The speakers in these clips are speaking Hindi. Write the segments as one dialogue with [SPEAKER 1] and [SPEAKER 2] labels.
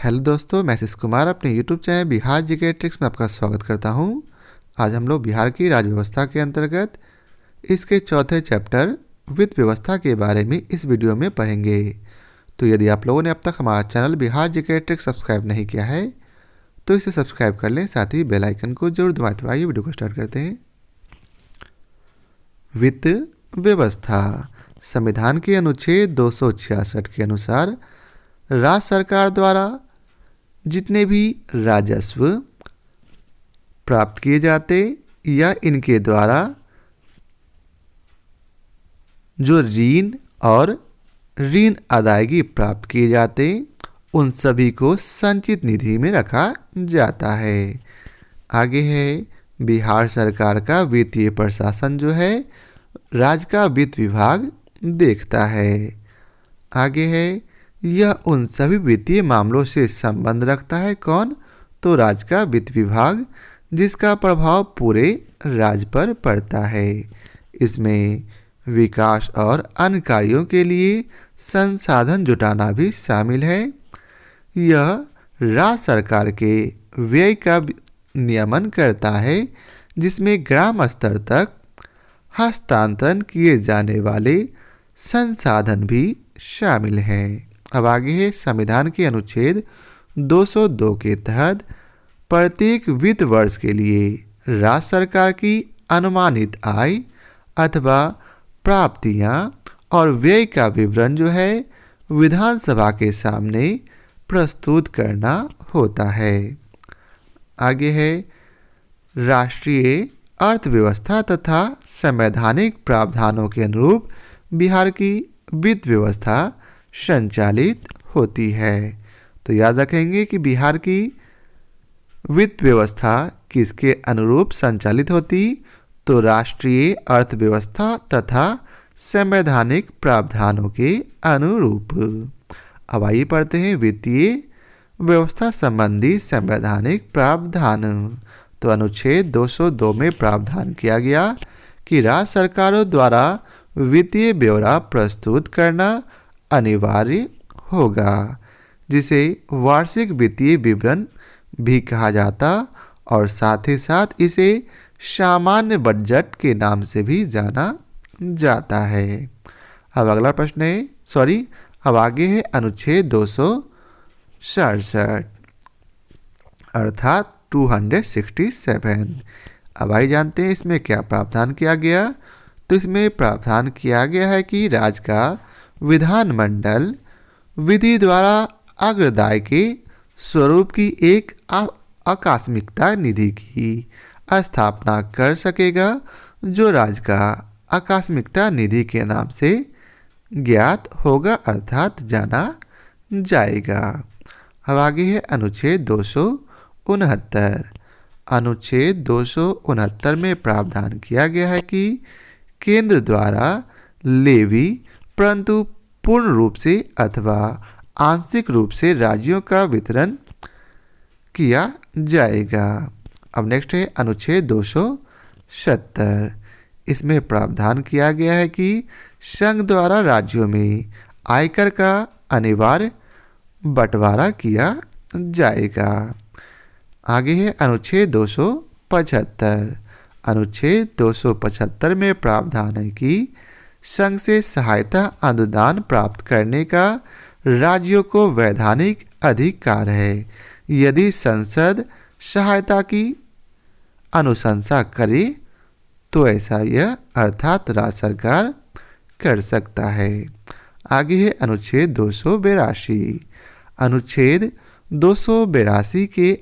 [SPEAKER 1] हेलो दोस्तों, मैं आशीष कुमार अपने YouTube channel Bihar GK tricks में आपका स्वागत करता हूं। आज हम लोग बिहार की राज्य व्यवस्था के अंतर्गत इसके चौथे चैप्टर वित्त व्यवस्था के बारे में इस वीडियो में पढ़ेंगे। तो यदि आप लोगों ने अब तक हमारा channel Bihar GK tricks subscribe नहीं किया है तो इसे सब्सक्राइब कर लें, साथ ही बेल आइकन को जरूर दबाएं। तो आइए वीडियो को स्टार्ट करते हैं। वित्त व्यवस्था संविधान के अनुच्छेद 266 के अनुसार राज्य सरकार द्वारा जितने भी राजस्व प्राप्त किए जाते या इनके द्वारा जो ऋण और ऋण अदायगी प्राप्त किए जाते उन सभी को संचित निधि में रखा जाता है। आगे है बिहार सरकार का वित्तीय प्रशासन जो है राज्य का वित्त विभाग देखता है। आगे है यह उन सभी वित्तीय मामलों से संबंध रखता है। कौन? तो राज्य का वित्त विभाग, जिसका प्रभाव पूरे राज्य पर पड़ता है। इसमें विकास और अन्य कार्यों के लिए संसाधन जुटाना भी शामिल है। यह राज्य सरकार के व्यय का नियमन करता है, जिसमें ग्राम स्तर तक हस्तांतरण किए जाने वाले संसाधन भी शामिल हैं। अब आगे है संविधान के अनुच्छेद 202 के तहत प्रत्येक वित्त वर्ष के लिए राज्य सरकार की अनुमानित आय अथवा प्राप्तियां और व्यय का विवरण जो है विधानसभा के सामने प्रस्तुत करना होता है। आगे है राष्ट्रीय अर्थव्यवस्था तथा संवैधानिक प्रावधानों के अनुरूप बिहार की वित्त व्यवस्था संचालित होती है। तो याद रखेंगे कि बिहार की वित्त व्यवस्था किसके अनुरूप संचालित होती? तो राष्ट्रीय अर्थव्यवस्था तथा संवैधानिक प्रावधानों के अनुरूप। अब आइए पढ़ते हैं वित्तीय व्यवस्था संबंधी संवैधानिक प्रावधान। तो अनुच्छेद 202 में प्रावधान किया गया कि राज्य सरकारों द्वारा वित्तीय ब्यौरा प्रस्तुत करना अनिवार्य होगा, जिसे वार्षिक वित्तीय विवरण भी कहा जाता और साथ ही साथ इसे सामान्य बजट के नाम से भी जाना जाता है। अब अगला प्रश्न है अब आगे है अनुच्छेद 267 अर्थात 267। अब आइए जानते हैं इसमें क्या प्रावधान किया गया। तो इसमें प्रावधान किया गया है कि राज्य का विधानमंडल विधि द्वारा अग्रदाय के स्वरूप की एक आकस्मिकता निधि की स्थापना कर सकेगा, जो राज्य का आकस्मिकता निधि के नाम से ज्ञात होगा अर्थात जाना जाएगा। अब आगे है अनुच्छेद 269। अनुच्छेद 269 में प्रावधान किया गया है कि केंद्र द्वारा लेवी परंतु पूर्ण रूप से अथवा आंशिक रूप से राज्यों का वितरण किया जाएगा। अब नेक्स्ट है अनुच्छेद 270। इसमें प्रावधान किया गया है कि संघ द्वारा राज्यों में आयकर का अनिवार्य बंटवारा किया जाएगा। आगे है अनुच्छेद 275। अनुच्छेद 275 में प्रावधान है कि संघ से सहायता अनुदान प्राप्त करने का राज्यों को वैधानिक अधिकार है, यदि संसद सहायता की अनुशंसा करे तो ऐसा यह अर्थात राज्य सरकार कर सकता है। आगे है अनुच्छेद 282। अनुच्छेद 282 के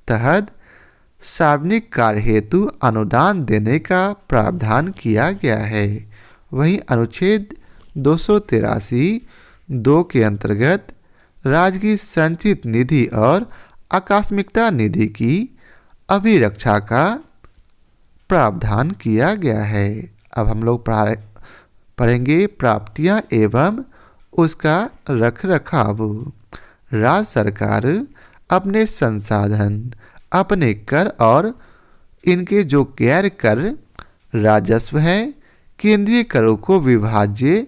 [SPEAKER 1] तहत सार्वजनिक कार्य हेतु अनुदान देने का प्रावधान किया गया है। वहीं अनुच्छेद 283(2) के अंतर्गत राज्य की संचित निधि और आकस्मिकता निधि की अभिरक्षा का प्रावधान किया गया है। अब हम लोग पढ़ेंगे प्राप्तियां एवं उसका रखरखाव। राज्य सरकार अपने संसाधन, अपने कर और इनके जो गैर कर राजस्व हैं केंद्रीय करों को विभाज्य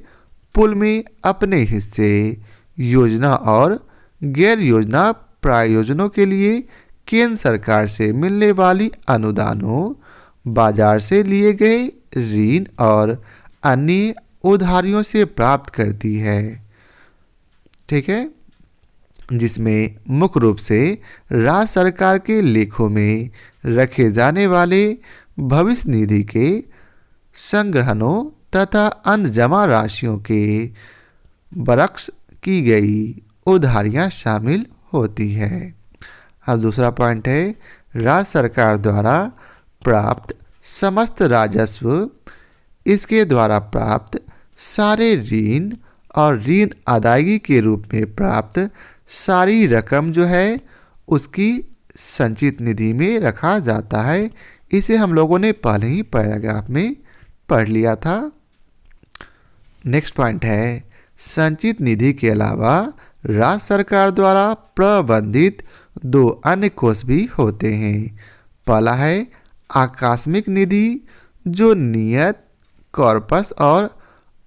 [SPEAKER 1] पुल में अपने हिस्से योजना और गैर योजना प्रायोजनों के लिए केंद्र सरकार से मिलने वाली अनुदानों, बाजार से लिए गए ऋण और अन्य उधारियों से प्राप्त करती है। ठीक है, जिसमें मुख्य रूप से राज्य सरकार के लेखों में रखे जाने वाले भविष्य निधि के संग्रहणों तथा अन्य जमा राशियों के बरक्स की गई उधारियां शामिल होती है। अब दूसरा पॉइंट है, राज्य सरकार द्वारा प्राप्त समस्त राजस्व, इसके द्वारा प्राप्त सारे ऋण और ऋण अदायगी के रूप में प्राप्त सारी रकम जो है उसकी संचित निधि में रखा जाता है। इसे हम लोगों ने पहले ही पैराग्राफ में पढ़ लिया था। नेक्स्ट पॉइंट है, संचित निधि के अलावा राज्य सरकार द्वारा प्रबंधित 2 अन्य कोष भी होते हैं। पहला है आकस्मिक निधि, जो नियत, कॉर्पस और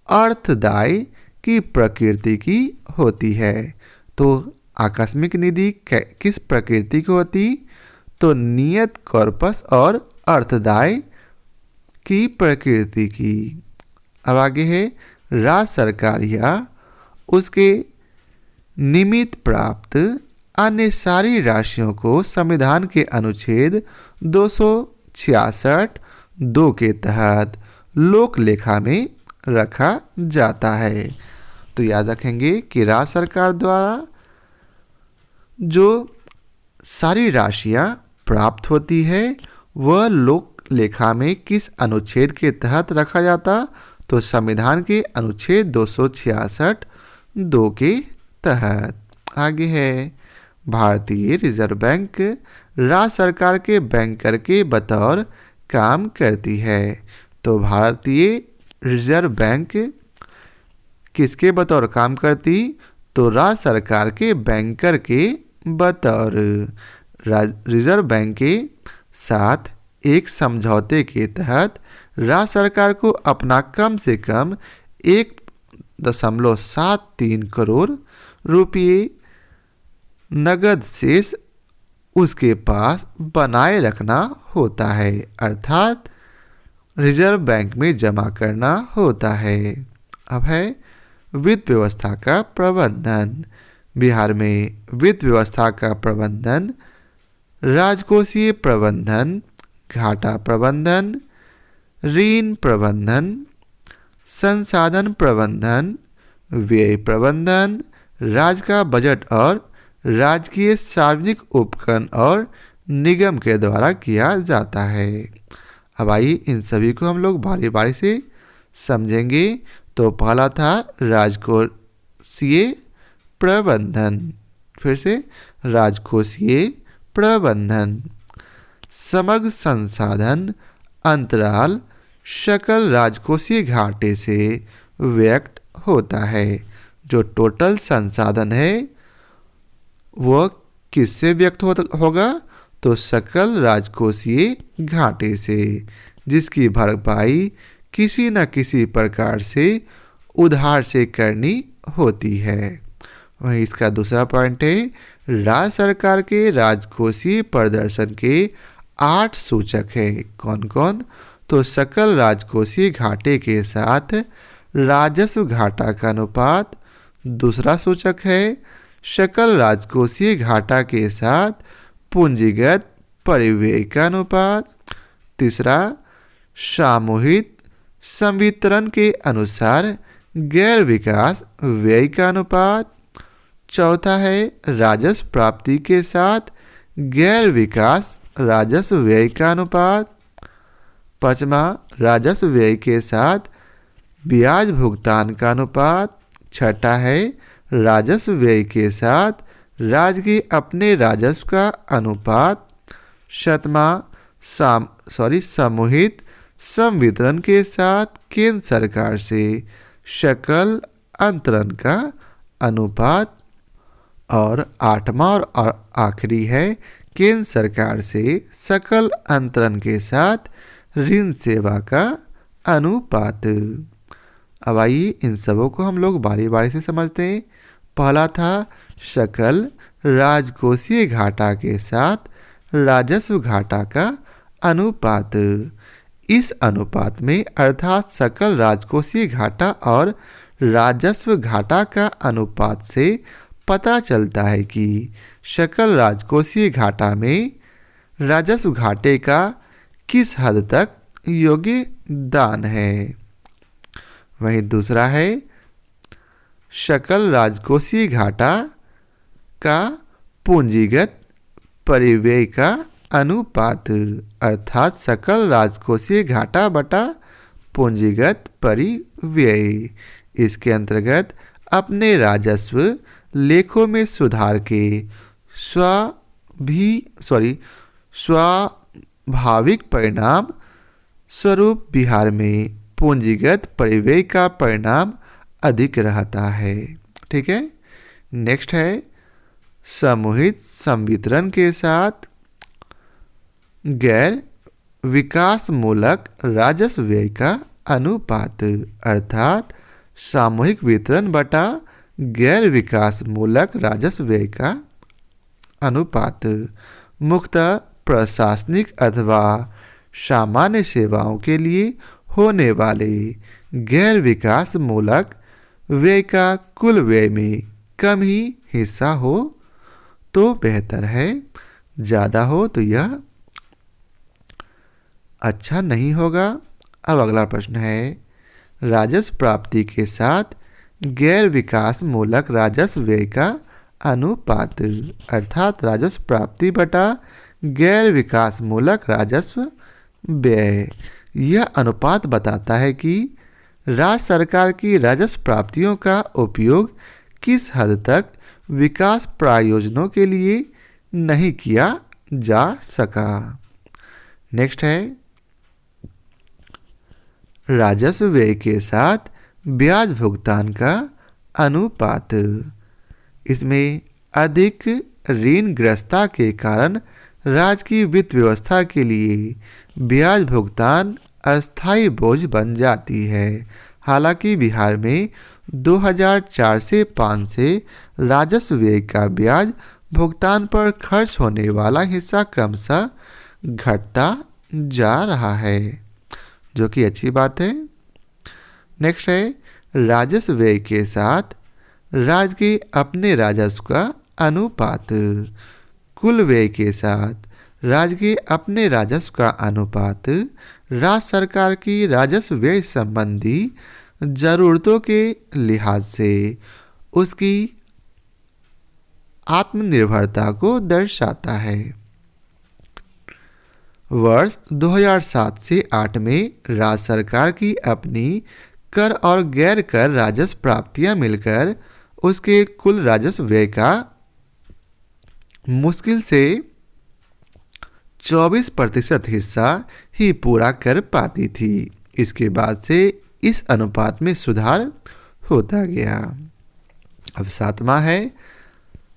[SPEAKER 1] अर्थदाय की प्रकृति की होती है। तो आकस्मिक निधि किस प्रकृति की होती? तो नियत, कॉर्पस और अर्थदाय की प्रकृति की। अब आगे है, राज्य सरकार या उसके निमित्त प्राप्त अन्य सारी राशियों को संविधान के अनुच्छेद 266(2) के तहत लोक लेखा में रखा जाता है। तो याद रखेंगे कि राज्य सरकार द्वारा जो सारी राशियां प्राप्त होती है वह लोक लेखा में किस अनुच्छेद के तहत रखा जाता? तो संविधान के अनुच्छेद 266(2) के तहत। आगे है, भारतीय रिजर्व बैंक राज्य सरकार के बैंकर के बतौर काम करती है। तो भारतीय रिजर्व बैंक किसके बतौर काम करती? तो राज्य सरकार के बैंकर के बतौर। रिजर्व बैंक के साथ एक समझौते के तहत राज्य सरकार को अपना कम से कम 1.73 करोड़ रुपये नगद शेष उसके पास बनाए रखना होता है, अर्थात रिजर्व बैंक में जमा करना होता है। अब है वित्त व्यवस्था का प्रबंधन। बिहार में वित्त व्यवस्था का प्रबंधन राजकोषीय प्रबंधन, घाटा प्रबंधन, ऋण प्रबंधन, संसाधन प्रबंधन, व्यय प्रबंधन, राज्य का बजट और राजकीय सार्वजनिक उपक्रम और निगम के द्वारा किया जाता है। अब आइए इन सभी को हम लोग बारी बारी से समझेंगे। तो पहला था राजकोषीय प्रबंधन। फिर से राजकोषीय प्रबंधन, समग्र संसाधन अंतराल सकल राजकोषीय घाटे से व्यक्त होता है। जो टोटल संसाधन है वह किससे व्यक्त होगा? तो सकल राजकोषीय घाटे से, जिसकी भरपाई किसी न किसी प्रकार से उधार से करनी होती है। वहीं इसका दूसरा पॉइंट है, राज्य सरकार के राजकोषीय प्रदर्शन के 8 सूचक है। कौन कौन? तो सकल राजकोषीय घाटे के साथ राजस्व घाटा का अनुपात। दूसरा सूचक है सकल राजकोषीय घाटा के साथ पूंजीगत परिव्यय का अनुपात। तीसरा, सामूहिक संवितरण के अनुसार गैर विकास व्यय का अनुपात। चौथा है राजस्व प्राप्ति के साथ गैर विकास राजस्व व्यय का अनुपात। पांचवा, राजस्व व्यय के साथ ब्याज भुगतान का अनुपात। छठा है राजस्व व्यय के साथ राज्य के अपने राजस्व का अनुपात। सातवां, सामूहिक संवितरण के साथ केंद्र सरकार से सकल अंतरण का अनुपात। और आठवां और आखिरी है केंद्र सरकार से सकल अंतरण के साथ ऋण सेवा का अनुपात। अब आइए इन सबों को हम लोग बारी बारी से समझते हैं। पहला था सकल राजकोषीय घाटा के साथ राजस्व घाटा का अनुपात। इस अनुपात में अर्थात सकल राजकोषीय घाटा और राजस्व घाटा का अनुपात से पता चलता है कि सकल राजकोषीय घाटा में राजस्व घाटे का किस हद तक योगदान है। वहीं दूसरा है सकल राजकोषीय घाटा का पूंजीगत परिव्यय का अनुपात, अर्थात सकल राजकोषीय घाटा बटा पूंजीगत परिव्यय। इसके अंतर्गत अपने राजस्व लेखों में सुधार के स्वाभाविक परिणाम स्वरूप बिहार में पूंजीगत परिव्यय का परिणाम अधिक रहता है। ठीक है। नेक्स्ट है समूहित संवितरण के साथ गैर विकासमूलक राजस्व व्यय का अनुपात, अर्थात सामूहिक वितरण बटा गैर विकासमूलक राजस्व व्यय का अनुपात। मुख्यतः प्रशासनिक अथवा सामान्य सेवाओं के लिए होने वाले गैर विकासमूलक व्यय का कुल व्यय में कम ही हिस्सा हो तो बेहतर है, ज़्यादा हो तो यह अच्छा नहीं होगा। अब अगला प्रश्न है राजस्व प्राप्ति के साथ गैर विकास मूलक राजस्व व्यय का अनुपात, अर्थात राजस्व प्राप्ति बटा गैर विकास मूलक राजस्व व्यय। यह अनुपात बताता है कि राज्य सरकार की राजस्व प्राप्तियों का उपयोग किस हद तक विकास प्रायोजनों के लिए नहीं किया जा सका। नेक्स्ट है राजस्व व्यय के साथ ब्याज भुगतान का अनुपात। इसमें अधिक ऋणग्रस्तता के कारण राज्य की वित्त व्यवस्था के लिए ब्याज भुगतान अस्थायी बोझ बन जाती है। हालांकि बिहार में 2004 से 5 से राजस्व व्यय का ब्याज भुगतान पर खर्च होने वाला हिस्सा क्रमशः घटता जा रहा है, जो कि अच्छी बात है। नेक्स्ट है राजस्व व्यय के साथ राज्य के अपने राजस्व का अनुपात। कुल व्यय के साथ राज्य के अपने राजस्व का अनुपात राज्य सरकार की राजस्व व्यय संबंधी जरूरतों के लिहाज से उसकी आत्मनिर्भरता को दर्शाता है। वर्ष 2007 से 8 में राज्य सरकार की अपनी कर और गैर कर राजस्व प्राप्तियां मिलकर उसके कुल राजस्व व्यय का मुश्किल से 24% हिस्सा ही पूरा कर पाती थी। इसके बाद से इस अनुपात में सुधार होता गया। अब 7वां है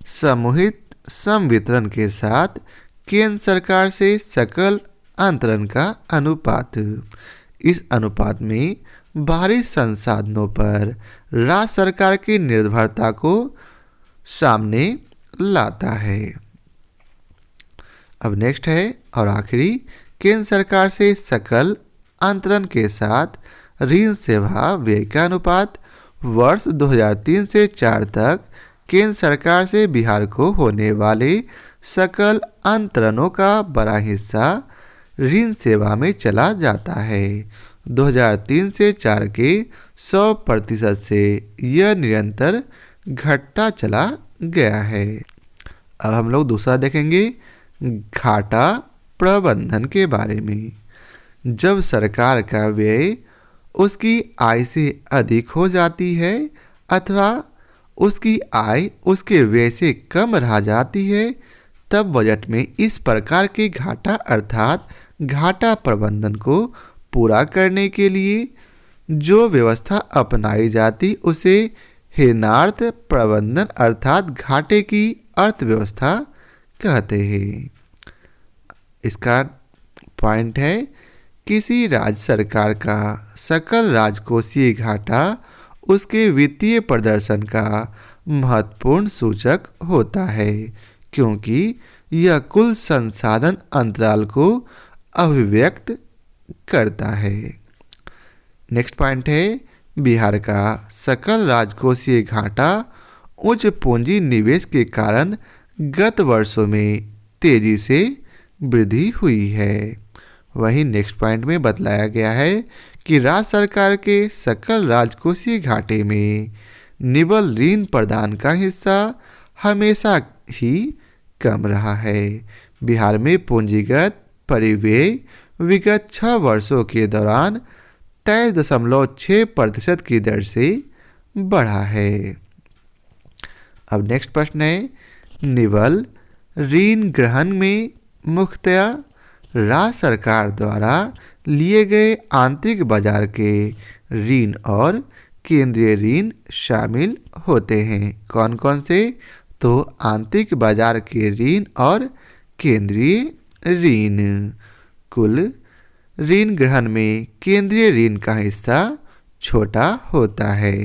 [SPEAKER 1] समूहित संवितरण के साथ केंद्र सरकार से सकल अंतरण का अनुपात। इस अनुपात में बाहरी संसाधनों पर राज्य सरकार की निर्भरता को सामने लाता है। अब नेक्स्ट है और आखिरी केंद्र सरकार से सकल अंतरण के साथ ऋण सेवा व्यय का अनुपात। वर्ष 2003 से 4 तक केंद्र सरकार से बिहार को होने वाले सकल अंतरणों का बड़ा हिस्सा ऋण सेवा में चला जाता है। 2003 से 4 के 100% से यह निरंतर घटता चला गया है। अब हम लोग दूसरा देखेंगे घाटा प्रबंधन के बारे में। जब सरकार का व्यय उसकी आय से अधिक हो जाती है अथवा उसकी आय उसके व्यय से कम रह जाती है, तब बजट में इस प्रकार के घाटा अर्थात घाटा प्रबंधन को पूरा करने के लिए जो व्यवस्था अपनाई जाती उसे ऋणार्थ प्रबंधन अर्थात घाटे की अर्थव्यवस्था कहते हैं। इसका पॉइंट है किसी राज्य सरकार का सकल राजकोषीय घाटा उसके वित्तीय प्रदर्शन का महत्वपूर्ण सूचक होता है, क्योंकि यह कुल संसाधन अंतराल को अभिव्यक्त करता है। नेक्स्ट पॉइंट है, बिहार का सकल राजकोषीय घाटा उच्च पूंजी निवेश के कारण गत वर्षों में तेजी से वृद्धि हुई है। वहीं नेक्स्ट पॉइंट में बतलाया गया है कि राज्य सरकार के सकल राजकोषीय घाटे में निवल ऋण प्रदान का हिस्सा हमेशा ही कम रहा है। बिहार में पूंजीगत परिव्यय विगत 6 वर्षों के दौरान 23.6% की दर से बढ़ा है। अब नेक्स्ट प्रश्न है, निवल ऋण ग्रहण में मुख्यतया राज्य सरकार द्वारा लिए गए आंतरिक बाजार के ऋण और केंद्रीय ऋण शामिल होते हैं। कौन कौन से? तो आंतरिक बाजार के ऋण और केंद्रीय ऋण। कुल ऋण ग्रहण में केंद्रीय ऋण का हिस्सा छोटा होता है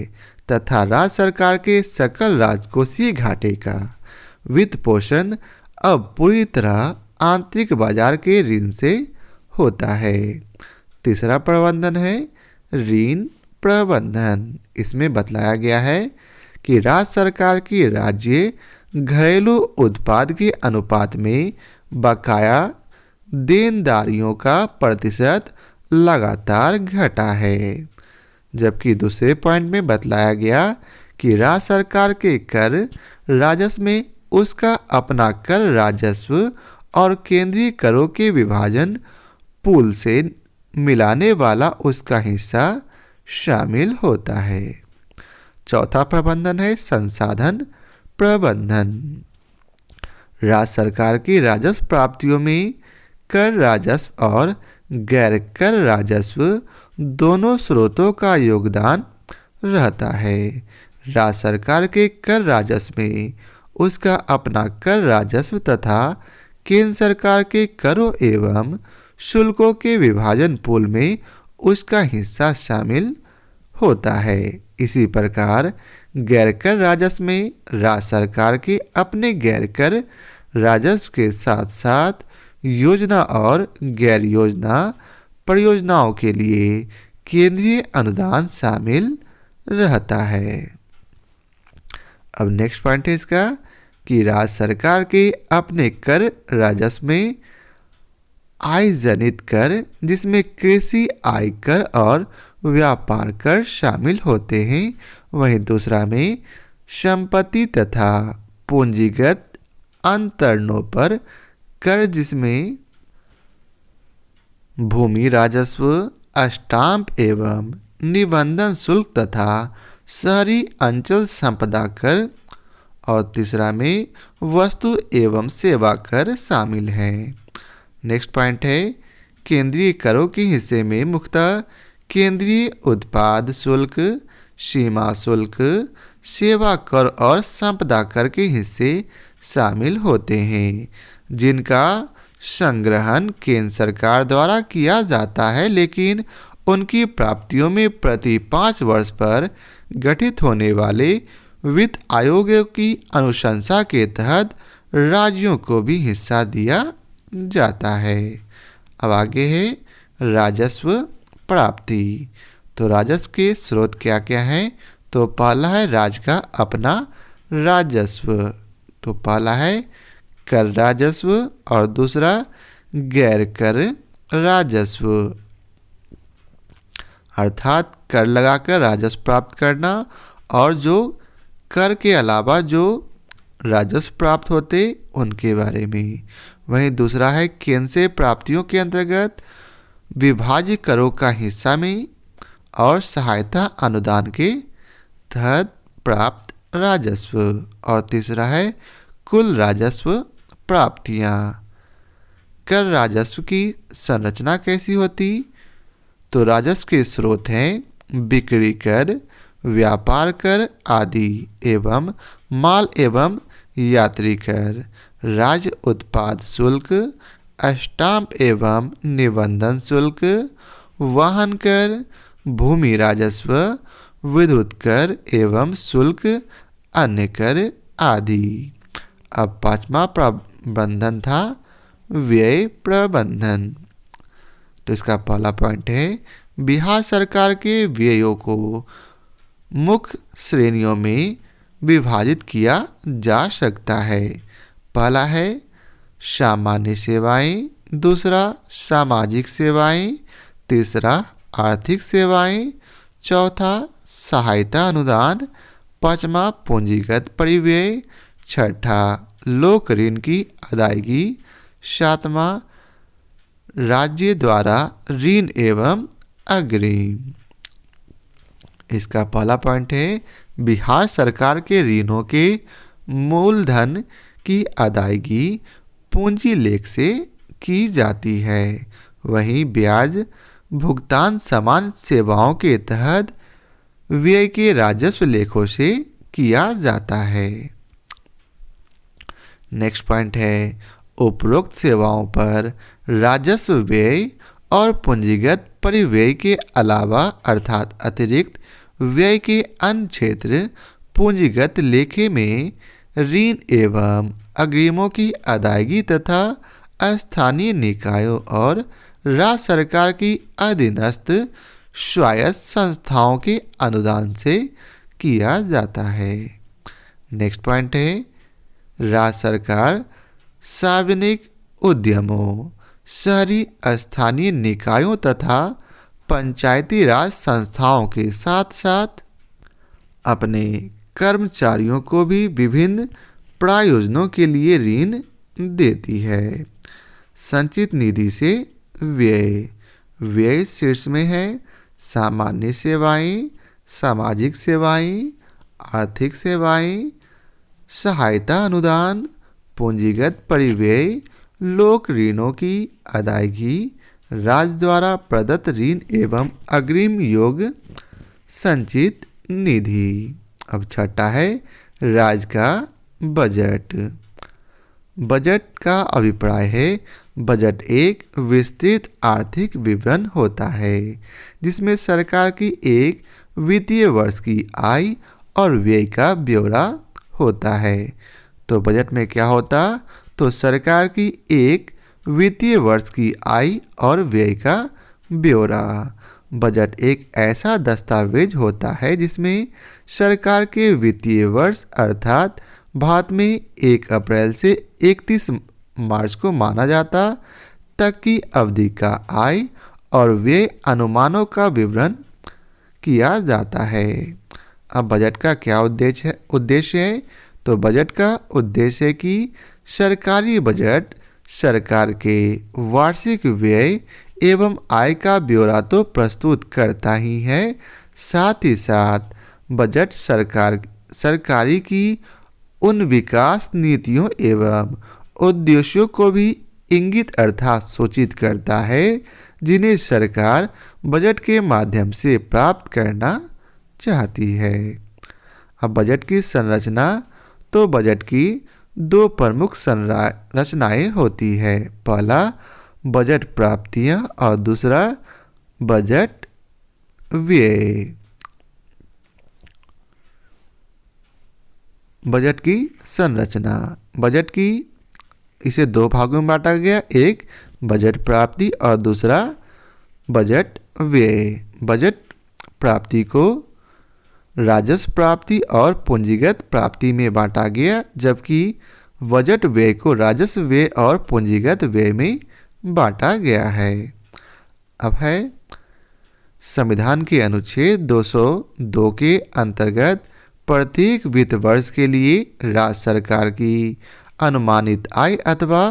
[SPEAKER 1] तथा राज्य सरकार के सकल राजकोषीय घाटे का वित्त पोषण अब पूरी तरह आंतरिक बाजार के ऋण से होता है। तीसरा प्रबंधन है ऋण प्रबंधन। इसमें बतलाया गया है कि राज्य सरकार की राज्य घरेलू उत्पाद के अनुपात में बकाया देनदारियों का प्रतिशत लगातार घटा है। जबकि दूसरे पॉइंट में बतलाया गया कि राज्य सरकार के कर राजस्व में उसका अपना कर राजस्व और केंद्रीय करों के विभाजन पूल से मिलाने वाला उसका हिस्सा शामिल होता है। चौथा प्रबंधन है संसाधन प्रबंधन। राज्य सरकार की राजस्व प्राप्तियों में कर राजस्व और गैर कर राजस्व दोनों स्रोतों का योगदान रहता है। राज्य सरकार के कर राजस्व में उसका अपना कर राजस्व तथा केंद्र सरकार के करों एवं शुल्कों के विभाजन पूल में उसका हिस्सा शामिल होता है। इसी प्रकार गैर कर राजस्व में राज्य सरकार के अपने गैर कर राजस्व के साथ साथ योजना और गैर योजना परियोजनाओं के लिए केंद्रीय अनुदान शामिल रहता है। अब नेक्स्ट पॉइंट है इसका कि राज्य सरकार के अपने कर राजस्व में आय जनित कर, जिसमें कृषि आय कर और व्यापार कर शामिल होते हैं। वहीं दूसरा में संपत्ति तथा पूंजीगत अंतरणों पर कर, जिसमें भूमि राजस्व, स्टाम्प एवं निबंधन शुल्क तथा शहरी अंचल संपदा कर, और तीसरा में वस्तु एवं सेवा कर शामिल है। नेक्स्ट पॉइंट है केंद्रीय करों के हिस्से में मुख्यतः केंद्रीय उत्पाद शुल्क, सीमा शुल्क, सेवा कर और संपदा कर के हिस्से शामिल होते हैं, जिनका संग्रहण केंद्र सरकार द्वारा किया जाता है, लेकिन उनकी प्राप्तियों में प्रति 5 वर्ष पर गठित होने वाले वित्त आयोगों की अनुशंसा के तहत राज्यों को भी हिस्सा दिया जाता है। अब आगे है राजस्व प्राप्ति। तो राजस्व के स्रोत क्या क्या हैं? तो पहला है राज्य का अपना राजस्व। तो पहला है कर राजस्व और दूसरा गैर कर राजस्व, अर्थात कर लगाकर राजस्व प्राप्त करना और जो कर के अलावा जो राजस्व प्राप्त होते उनके बारे में। वहीं दूसरा है केंद्र से प्राप्तियों के अंतर्गत विभाज्य करों का हिस्सा में और सहायता अनुदान के तहत प्राप्त राजस्व, और तीसरा है कुल राजस्व प्राप्तियां। कर राजस्व की संरचना कैसी होती? तो राजस्व के स्रोत हैं बिक्री कर, व्यापार कर आदि एवं माल एवं यात्री कर, राज्य उत्पाद शुल्क, स्टाम्प एवं निबंधन शुल्क, वाहन कर, भूमि राजस्व, विद्युत कर एवं शुल्क अन्य कर आदि। अब पांचवा प्रबंधन था व्यय प्रबंधन। तो इसका पहला पॉइंट है बिहार सरकार के व्ययों को मुख्य श्रेणियों में विभाजित किया जा सकता है। पहला है सामान्य सेवाएं, दूसरा सामाजिक सेवाएं, तीसरा आर्थिक सेवाएं, चौथा सहायता अनुदान, पांचवा पूंजीगत परिव्यय, छठा लोक ऋण की अदायगी, सातवां राज्य द्वारा ऋण एवं अग्रिम। इसका पहला पॉइंट है बिहार सरकार के ऋणों के मूलधन की अदायगी पूंजी लेख से की जाती है। वहीं ब्याज भुगतान समान सेवाओं के तहत व्यय के राजस्व लेखों से किया जाता है। नेक्स्ट पॉइंट है उपरोक्त सेवाओं पर राजस्व व्यय और पूंजीगत परिव्यय के अलावा अर्थात अतिरिक्त व्यय के अन्य क्षेत्र पूंजीगत लेखे में ऋण एवं अग्रिमों की अदायगी तथा स्थानीय निकायों और राज्य सरकार की अधीनस्थ स्वायत्त संस्थाओं के अनुदान से किया जाता है। नेक्स्ट पॉइंट है राज्य सरकार सार्वजनिक उद्यमों, शहरी स्थानीय निकायों तथा पंचायती राज संस्थाओं के साथ साथ अपने कर्मचारियों को भी विभिन्न प्रयोजनों के लिए ऋण देती है। संचित निधि से व्यय, व्यय शीर्ष में है सामान्य सेवाएं, सामाजिक सेवाएं, आर्थिक सेवाएं, सहायता अनुदान, पूंजीगत परिव्यय, लोक ऋणों की अदायगी, राज्य द्वारा प्रदत्त ऋण एवं अग्रिम योग संचित निधि। अब छठा है राज्य का बजट। बजट का अभिप्राय है बजट एक विस्तृत आर्थिक विवरण होता है जिसमें सरकार की एक वित्तीय वर्ष की आय और व्यय का ब्यौरा होता है। तो बजट में क्या होता? तो सरकार की एक वित्तीय वर्ष की आय और व्यय का ब्यौरा। बजट एक ऐसा दस्तावेज होता है जिसमें सरकार के वित्तीय वर्ष अर्थात भारत में 1 अप्रैल से 31 मार्च को माना जाता तक की अवधि का आय और व्यय अनुमानों का विवरण किया जाता है। अब बजट का क्या उद्देश्य है? तो बजट का उद्देश्य है कि सरकारी बजट सरकार के वार्षिक व्यय एवं आय का ब्यौरा तो प्रस्तुत करता ही है, साथ ही साथ बजट सरकारी की उन विकास नीतियों एवं उद्देश्यों को भी इंगित अर्थात सूचित करता है जिन्हें सरकार बजट के माध्यम से प्राप्त करना चाहती है। अब बजट की संरचना, तो बजट की 2 प्रमुख संरचनाएं होती है। पहला बजट प्राप्तियां और दूसरा बजट व्यय। बजट की संरचना, बजट की इसे 2 भागों में बांटा गया, एक बजट प्राप्ति और दूसरा बजट व्यय। बजट प्राप्ति को राजस्व प्राप्ति और पूंजीगत प्राप्ति में बांटा गया, जबकि बजट व्यय को राजस्व व्यय और पूंजीगत व्यय में बांटा गया है। अब है संविधान के अनुच्छेद 202 के अंतर्गत प्रत्येक वित्त वर्ष के लिए राज्य सरकार की अनुमानित आय अथवा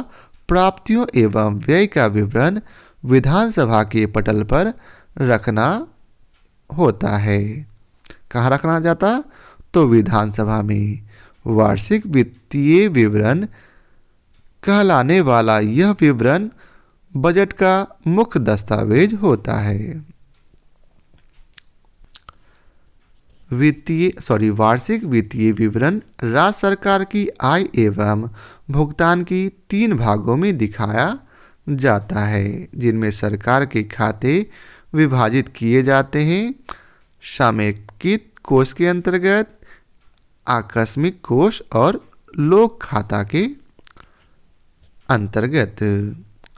[SPEAKER 1] प्राप्तियों एवं व्यय का विवरण विधानसभा के पटल पर रखना होता है। कहाँ रखना जाता? तो विधानसभा में। वार्षिक वित्तीय विवरण कहलाने वाला यह विवरण बजट का मुख्य दस्तावेज होता है। वार्षिक वित्तीय विवरण राज्य सरकार की आय एवं भुगतान की 3 भागों में दिखाया जाता है, जिनमें सरकार के खाते विभाजित किए जाते हैं। समेकित कोष के अंतर्गत आकस्मिक कोष और लोक खाता के अंतर्गत।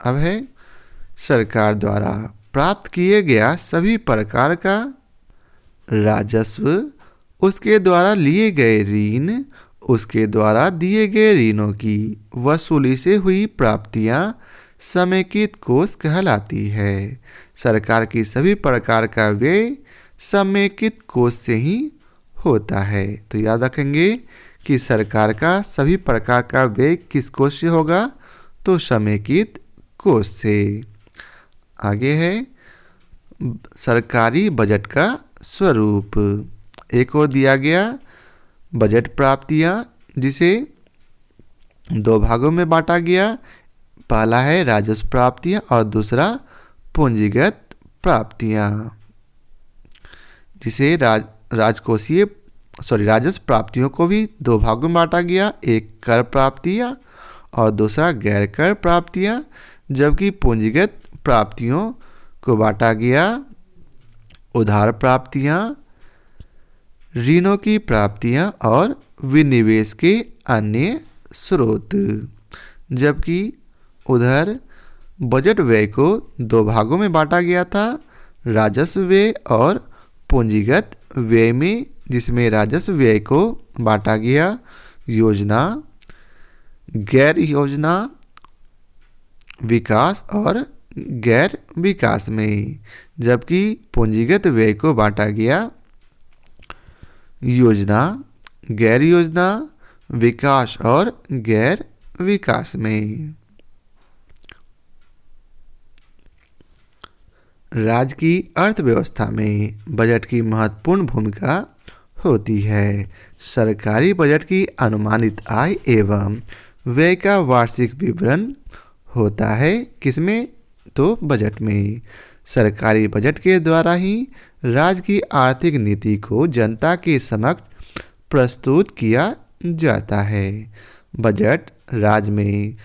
[SPEAKER 1] अब है सरकार द्वारा प्राप्त किए गया सभी प्रकार का राजस्व, उसके द्वारा लिए गए ऋण, उसके द्वारा दिए गए ऋणों की वसूली से हुई प्राप्तियां समेकित कोष कहलाती है। सरकार की सभी प्रकार का व्यय समेकित कोष से ही होता है। तो याद रखेंगे कि सरकार का सभी प्रकार का व्यय किस कोष से होगा, तो समेकित कोष से। आगे है सरकारी बजट का स्वरूप। एक और दिया गया बजट प्राप्तियां, जिसे दो भागों में बांटा गया। पहला है राजस्व प्राप्तियां और दूसरा पूंजीगत प्राप्तियां, जिसे राजस्व प्राप्तियों को भी दो भागों में बांटा गया। एक कर प्राप्तियां और दूसरा गैर कर प्राप्तियां, जबकि पूंजीगत प्राप्तियों को बांटा गया उधार प्राप्तियां, ऋणों की प्राप्तियां और विनिवेश के अन्य स्रोत। जबकि उधर बजट व्यय को दो भागों में बांटा गया था, राजस्व व्यय और पूंजीगत व्यय में, जिसमें राजस्व व्यय को बांटा गया योजना, गैर योजना, विकास और गैर विकास में। जबकि पूंजीगत व्यय को बांटा गया योजना, गैर योजना, विकास और गैर विकास में। राज्य की अर्थव्यवस्था में बजट की महत्वपूर्ण भूमिका होती है। सरकारी बजट की अनुमानित आय एवं व्यय का वार्षिक विवरण होता है, किसमें, तो बजट में। सरकारी बजट के द्वारा ही राज्य की आर्थिक नीति को जनता के समक्ष प्रस्तुत किया जाता है। बजट राज्य में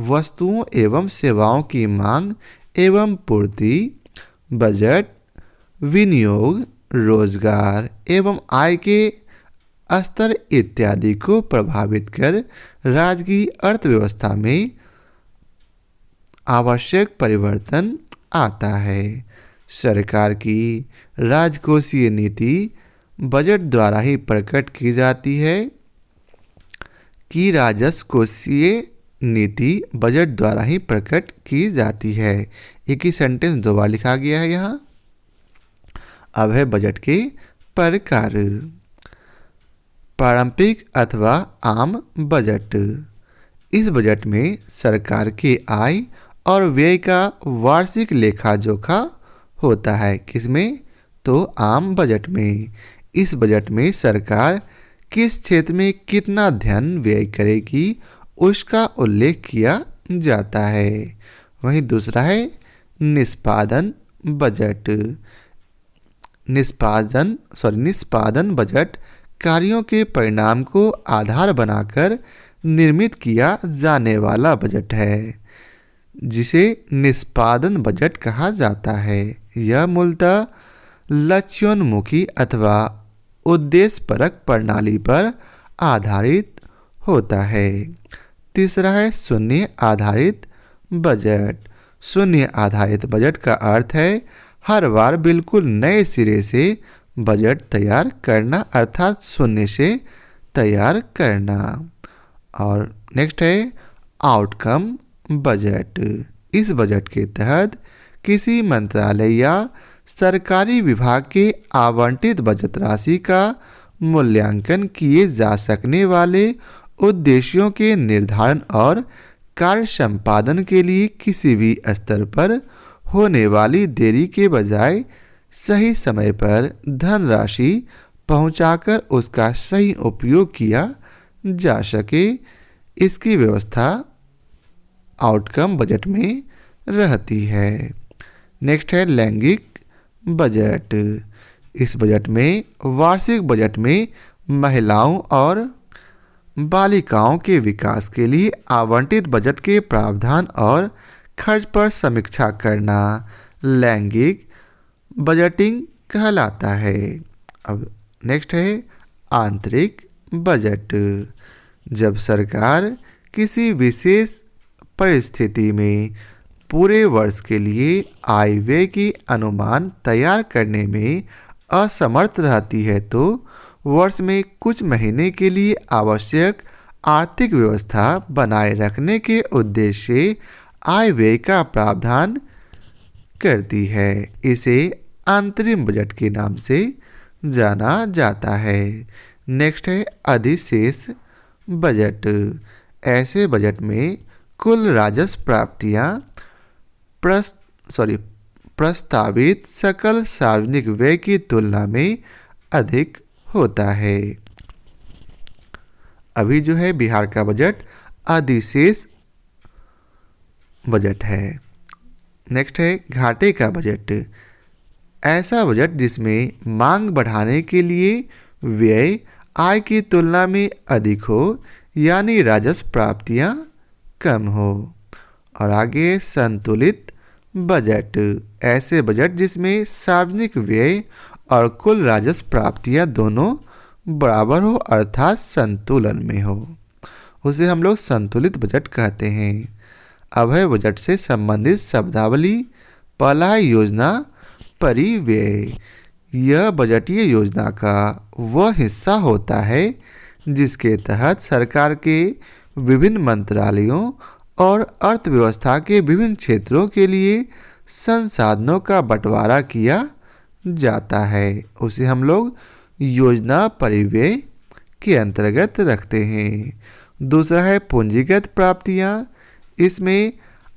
[SPEAKER 1] वस्तुओं एवं सेवाओं की मांग एवं पूर्ति, बजट विनियोग, रोजगार एवं आय के स्तर इत्यादि को प्रभावित कर राज्य की अर्थव्यवस्था में आवश्यक परिवर्तन आता है। सरकार की राजकोषीय नीति बजट द्वारा ही प्रकट की जाती है। कि राजस्व कोषीय नीति बजट द्वारा ही प्रकट की जाती है। एक ही सेंटेंस दो बार लिखा गया है यहाँ। अब है बजट के प्रकार। पारंपरिक अथवा आम बजट। इस बजट में सरकार के आय और व्यय का वार्षिक लेखा जोखा होता है, किसमें, तो आम बजट में। इस बजट में सरकार किस क्षेत्र में कितना धन व्यय करेगी उसका उल्लेख किया जाता है। वहीं दूसरा है निष्पादन बजट। निष्पादन बजट कार्यों के परिणाम को आधार बनाकर निर्मित किया जाने वाला बजट है, जिसे निष्पादन बजट कहा जाता है। यह मूलतः लक्ष्योन्मुखी अथवा उद्देश्यपरक प्रणाली पर आधारित होता है। तीसरा है शून्य आधारित बजट। शून्य आधारित बजट का अर्थ है हर बार बिल्कुल नए सिरे से बजट तैयार करना, अर्थात शून्य से तैयार करना। और नेक्स्ट है आउटकम बजट। इस बजट के तहत किसी मंत्रालय या सरकारी विभाग के आवंटित बचत राशि का मूल्यांकन किए जा सकने वाले उद्देश्यों के निर्धारण और कार्य संपादन के लिए किसी भी स्तर पर होने वाली देरी के बजाय सही समय पर धनराशि पहुंचाकर उसका सही उपयोग किया जा सके, इसकी व्यवस्था आउटकम बजट में रहती है। नेक्स्ट है लैंगिक बजट। इस बजट में वार्षिक बजट में महिलाओं और बालिकाओं के विकास के लिए आवंटित बजट के प्रावधान और खर्च पर समीक्षा करना लैंगिक बजटिंग कहलाता है। अब नेक्स्ट है आंतरिक बजट। जब सरकार किसी विशेष परिस्थिति में पूरे वर्ष के लिए आय व्यय की अनुमान तैयार करने में असमर्थ रहती है तो वर्ष में कुछ महीने के लिए आवश्यक आर्थिक व्यवस्था बनाए रखने के उद्देश्य से आय व्यय का प्रावधान करती है। इसे अंतरिम बजट के नाम से जाना जाता है। नेक्स्ट है अधिशेष बजट। ऐसे बजट में कुल राजस्व प्राप्तियां प्रस्तावित सकल सार्वजनिक व्यय की तुलना में अधिक होता है। अभी जो है बिहार का बजट अधिशेष बजट है। नेक्स्ट है घाटे का बजट। ऐसा बजट जिसमें मांग बढ़ाने के लिए व्यय आय की तुलना में अधिक हो यानी राजस्व प्राप्तियां कम हो। और आगे संतुलित बजट। ऐसे बजट जिसमें सार्वजनिक व्यय और कुल राजस्व प्राप्तियां दोनों बराबर हो अर्थात संतुलन में हो, उसे हम लोग संतुलित बजट कहते हैं। अब है बजट से संबंधित शब्दावली। पहला है योजना परिव्यय। यह बजटीय योजना का वह हिस्सा होता है जिसके तहत सरकार के विभिन्न मंत्रालयों और अर्थव्यवस्था के विभिन्न क्षेत्रों के लिए संसाधनों का बंटवारा किया जाता है, उसे हम लोग योजना परिव्यय के अंतर्गत रखते हैं। दूसरा है पूंजीगत प्राप्तियां। इसमें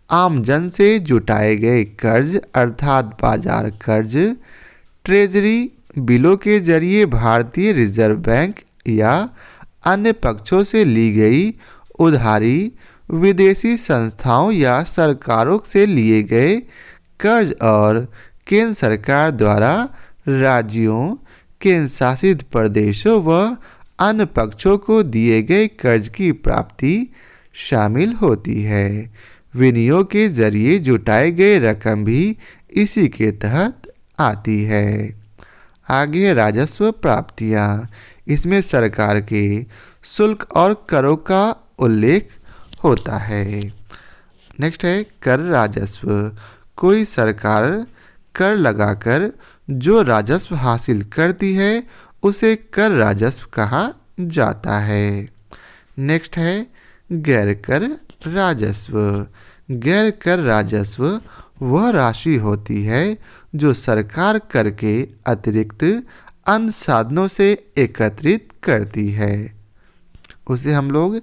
[SPEAKER 1] आमजन से जुटाए गए कर्ज अर्थात बाजार कर्ज, ट्रेजरी बिलों के जरिए भारतीय रिजर्व बैंक या अन्य पक्षों से ली गई उधारी, विदेशी संस्थाओं या सरकारों से लिए गए कर्ज और केंद्र सरकार द्वारा राज्यों, केंद्र शासित प्रदेशों व अन्य पक्षों को दिए गए कर्ज की प्राप्ति शामिल होती है। विनियोग के जरिए जुटाए गए रकम भी इसी के तहत आती है। आगे राजस्व प्राप्तियां। इसमें सरकार के शुल्क और करों का उल्लेख होता है। नेक्स्ट है कर राजस्व। कोई सरकार कर लगाकर जो राजस्व हासिल करती है उसे कर राजस्व कहा जाता है। नेक्स्ट है गैर कर राजस्व। गैर कर राजस्व वह राशि होती है जो सरकार कर के अतिरिक्त अन्य साधनों से एकत्रित करती है, उसे हम लोग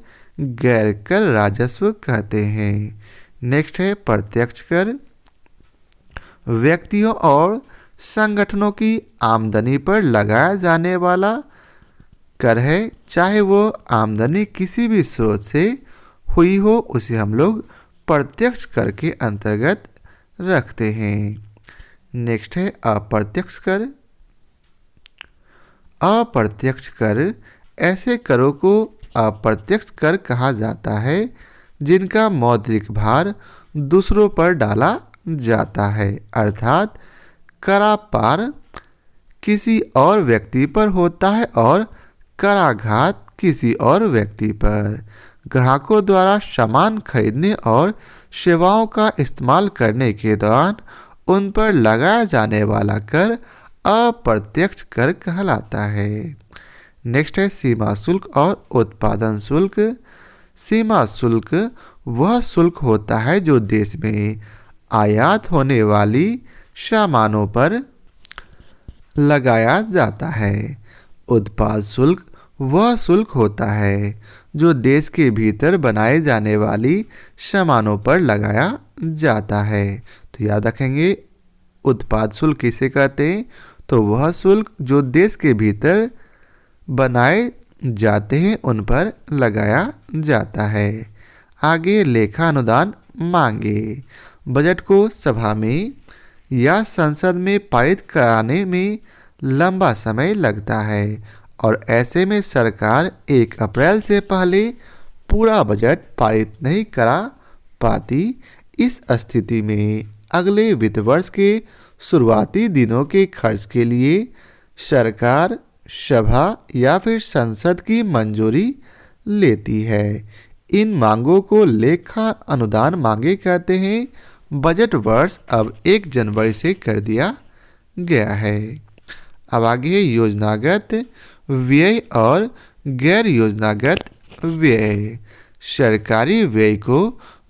[SPEAKER 1] गैर कर राजस्व कहते हैं। नेक्स्ट है प्रत्यक्ष कर। व्यक्तियों और संगठनों की आमदनी पर लगाया जाने वाला कर है, चाहे वो आमदनी किसी भी स्रोत से हुई हो, उसे हम लोग प्रत्यक्ष कर के अंतर्गत रखते हैं। नेक्स्ट है अप्रत्यक्ष कर। अप्रत्यक्ष कर ऐसे करों को अप्रत्यक्ष कर कहा जाता है जिनका मौद्रिक भार दूसरों पर डाला जाता है, अर्थात करापार किसी और व्यक्ति पर होता है और कराघात किसी और व्यक्ति पर। ग्राहकों द्वारा सामान खरीदने और सेवाओं का इस्तेमाल करने के दौरान उन पर लगाया जाने वाला कर अप्रत्यक्ष कर कहलाता है। नेक्स्ट है सीमा शुल्क और उत्पादन शुल्क। सीमा शुल्क वह शुल्क होता है जो देश में आयात होने वाली सामानों पर लगाया जाता है। उत्पाद शुल्क वह शुल्क होता है जो देश के भीतर बनाए जाने वाली सामानों पर लगाया जाता है। तो याद रखेंगे उत्पाद शुल्क किसे कहते हैं, तो वह शुल्क जो देश के भीतर बनाए जाते हैं उन पर लगाया जाता है। आगे लेखा अनुदान मांगे। बजट को सभा में या संसद में पारित कराने में लंबा समय लगता है और ऐसे में सरकार 1 अप्रैल से पहले पूरा बजट पारित नहीं करा पाती। इस स्थिति में अगले वित्त वर्ष के शुरुआती दिनों के खर्च के लिए सरकार सभा या फिर संसद की मंजूरी लेती है। इन मांगों को लेखा अनुदान मांगे कहते हैं। बजट वर्ष अब 1 जनवरी से कर दिया गया है। अब आगे है योजनागत व्यय और गैर योजनागत व्यय। सरकारी व्यय को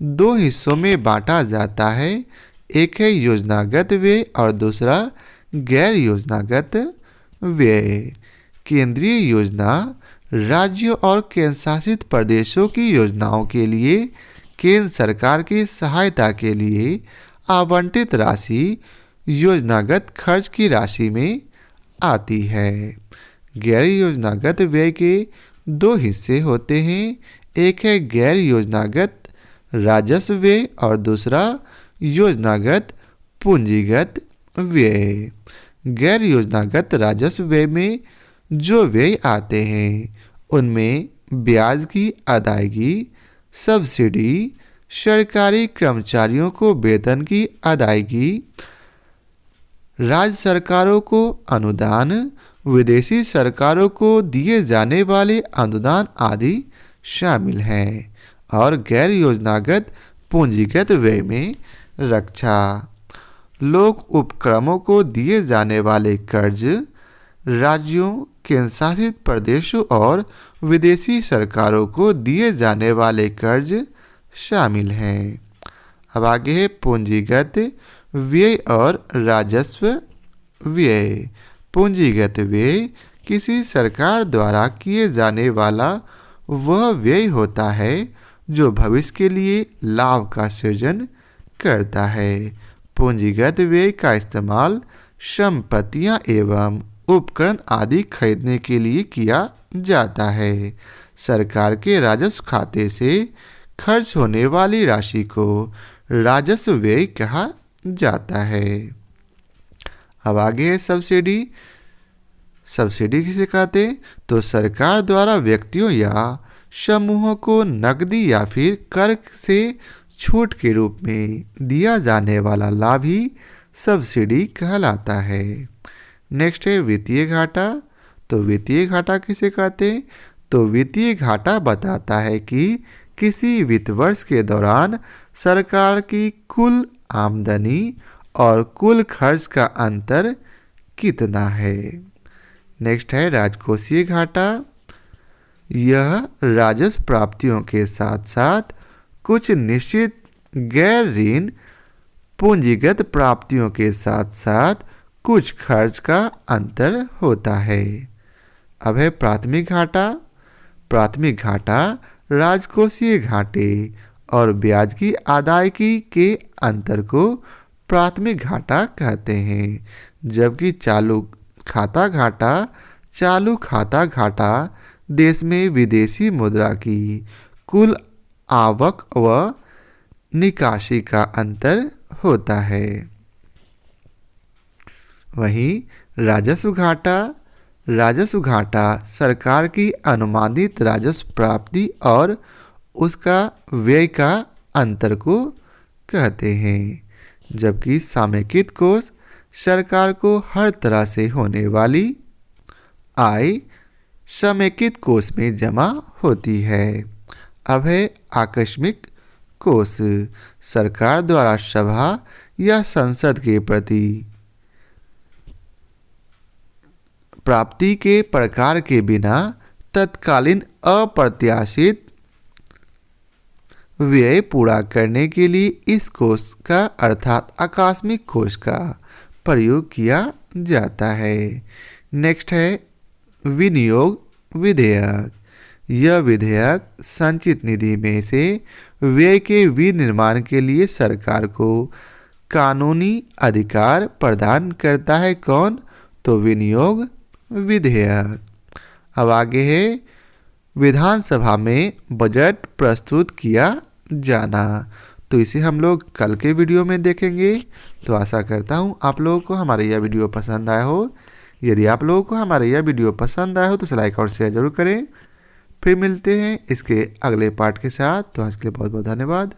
[SPEAKER 1] 2 हिस्सों में बांटा जाता है। एक है योजनागत व्यय और दूसरा गैर योजनागत व्यय। केंद्रीय योजना राज्यों और केंद्र शासित प्रदेशों की योजनाओं के लिए केंद्र सरकार की सहायता के लिए आवंटित राशि योजनागत खर्च की राशि में आती है। गैर योजनागत व्यय के 2 हिस्से होते हैं। एक है गैर योजनागत राजस्व व्यय और दूसरा योजनागत पूंजीगत व्यय। गैर योजनागत राजस्व व्यय में जो व्यय आते हैं उनमें ब्याज की अदायगी, सब्सिडी, सरकारी कर्मचारियों को वेतन की अदायगी, राज्य सरकारों को अनुदान, विदेशी सरकारों को दिए जाने वाले अनुदान आदि शामिल हैं। और गैर योजनागत पूंजीगत व्यय में रक्षा, लोक उपक्रमों को दिए जाने वाले कर्ज, राज्यों, केंद्र शासित प्रदेशों और विदेशी सरकारों को दिए जाने वाले कर्ज शामिल हैं। अब आगे है पूंजीगत व्यय और राजस्व व्यय। पूंजीगत व्यय किसी सरकार द्वारा किए जाने वाला वह व्यय होता है जो भविष्य के लिए लाभ का सृजन करता है। पूंजीगत व्यय का इस्तेमाल संपत्तियां एवं उपकरण आदि खरीदने के लिए किया जाता है। सरकार के राजस्व खाते से खर्च होने वाली राशि को राजस्व व्यय कहा जाता है। अब आगे है सब्सिडी। सब्सिडी किसे कहते हैं? तो सरकार द्वारा व्यक्तियों या समूहों को नकदी या फिर कर से छूट के रूप में दिया जाने वाला लाभ ही सब्सिडी कहलाता है। नेक्स्ट है वित्तीय घाटा। तो वित्तीय घाटा किसे कहते हैं? तो वित्तीय घाटा बताता है कि किसी वित्त वर्ष के दौरान सरकार की कुल आमदनी और कुल खर्च का अंतर कितना है। नेक्स्ट है राजकोषीय घाटा। यह राजस्व प्राप्तियों के साथ साथ कुछ निश्चित गैर ऋण पूंजीगत प्राप्तियों के साथ साथ कुछ खर्च का अंतर होता है। अब है प्राथमिक घाटा। प्राथमिक घाटा राजकोषीय घाटे और ब्याज की अदायगी के अंतर को प्राथमिक घाटा कहते हैं। जबकि चालू खाता घाटा देश में विदेशी मुद्रा की कुल आवक व निकासी का अंतर होता है। वहीं राजस्व घाटा सरकार की अनुमानित राजस्व प्राप्ति और उसका व्यय का अंतर को कहते हैं। जबकि समेकित कोष सरकार को हर तरह से होने वाली आय समेकित कोष में जमा होती है। अब है आकस्मिक कोष। सरकार द्वारा सभा या संसद के प्रति प्राप्ति के प्रकार के बिना तत्कालीन अप्रत्याशित व्यय पूरा करने के लिए इस कोष का अर्थात आकस्मिक कोष का प्रयोग किया जाता है। नेक्स्ट है विनियोग विधेयक। यह विधेयक संचित निधि में से व्यय के विनिर्माण के लिए सरकार को कानूनी अधिकार प्रदान करता है। कौन? तो विनियोग विधेयक। अब आगे है विधानसभा में बजट प्रस्तुत किया जाना। तो इसे हम लोग कल के वीडियो में देखेंगे। तो आशा करता हूँ आप लोगों को हमारा यह वीडियो पसंद आया हो। यदि आप लोगों को हमारा यह वीडियो पसंद आया हो तो लाइक और शेयर जरूर करें। फिर मिलते हैं इसके अगले पार्ट के साथ। तो आज के लिए बहुत बहुत धन्यवाद।